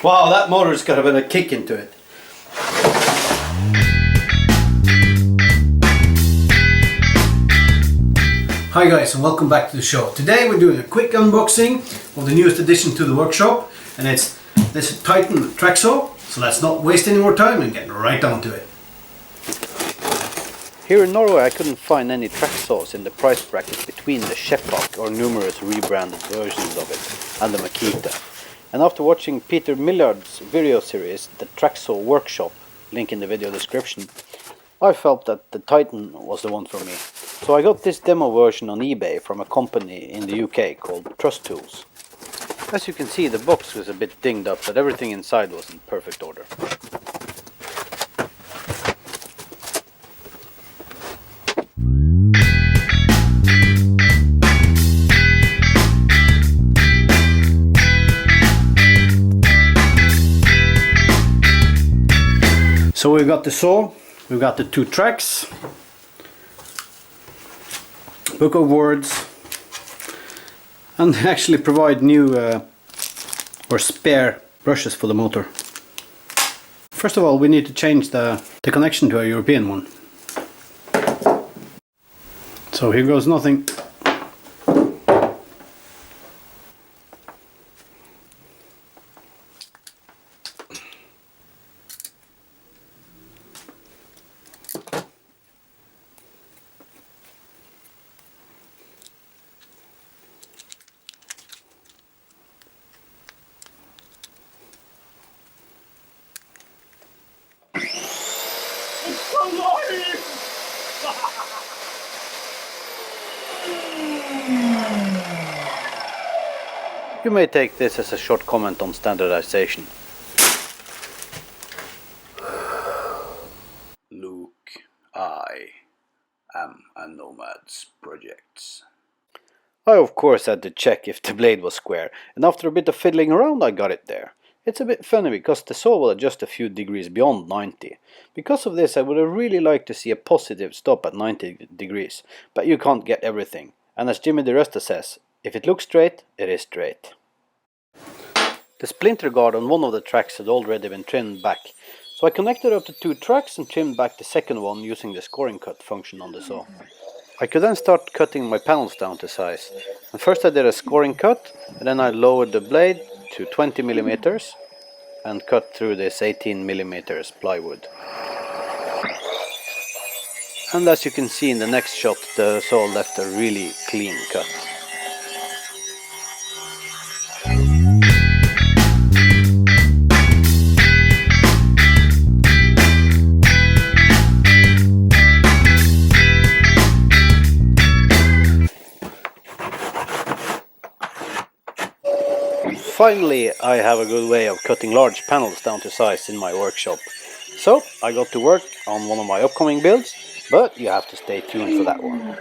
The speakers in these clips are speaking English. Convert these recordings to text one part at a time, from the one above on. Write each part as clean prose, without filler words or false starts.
Wow, that motor's got a bit of kick into it. Hi guys, and welcome back to the show. Today we're doing a quick unboxing of the newest addition to the workshop, and it's this Titan Tracksaw. So let's not waste any more time and get right down to it. Here in Norway I couldn't find any Tracksaws in the price bracket between the Shepak or numerous rebranded versions of it and the Makita. And after watching Peter Millard's video series, the Tracksaw Workshop, link in the video description, I felt that the Titan was the one for me. So I got this demo version on eBay from a company in the UK called Trust Tools. As you can see, the box was a bit dinged up, but everything inside was in perfect order. So we've got the saw, we've got the two tracks, book of words, and actually provide new or spare brushes for the motor. First of all, we need to change the connection to a European one. So here goes nothing. You may take this as a short comment on standardization. Luke, I am a Nomad's projects. I of course had to check if the blade was square, and after a bit of fiddling around I got it there. It's a bit funny because the saw will adjust a few degrees beyond 90. Because of this I would have really liked to see a positive stop at 90 degrees, but you can't get everything. And as Jimmy DeResta says, if it looks straight, it is straight. The splinter guard on one of the tracks had already been trimmed back, so I connected up the two tracks and trimmed back the second one using the scoring cut function on the saw. I could then start cutting my panels down to size. And first I did a scoring cut, and then I lowered the blade to 20 millimeters and cut through this 18 millimeters plywood. And as you can see in the next shot, the saw left a really clean cut. Finally, I have a good way of cutting large panels down to size in my workshop. So I got to work on one of my upcoming builds, but you have to stay tuned for that one.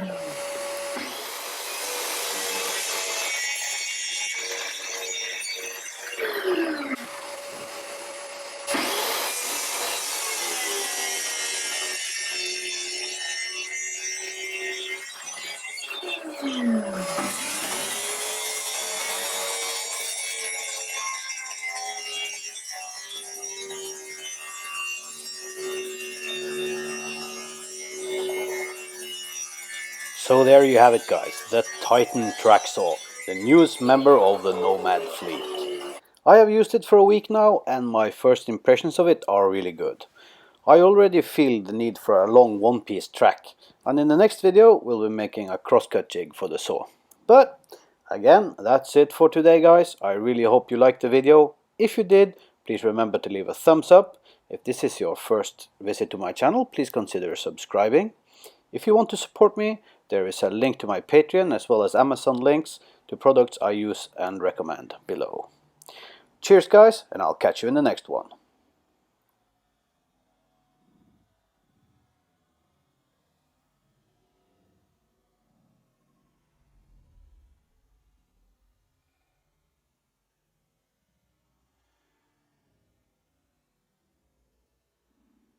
So there you have it guys, the Titan Tracksaw, the newest member of the Nomad fleet. I have used it for a week now and my first impressions of it are really good. I already feel the need for a long one-piece track, and in the next video we'll be making a crosscut jig for the saw. But again, that's it for today guys. I really hope you liked the video. If you did, please remember to leave a thumbs up. If this is your first visit to my channel, please consider subscribing. If you want to support me, there is a link to my Patreon as well as Amazon links to products I use and recommend below. Cheers guys, and I'll catch you in the next one.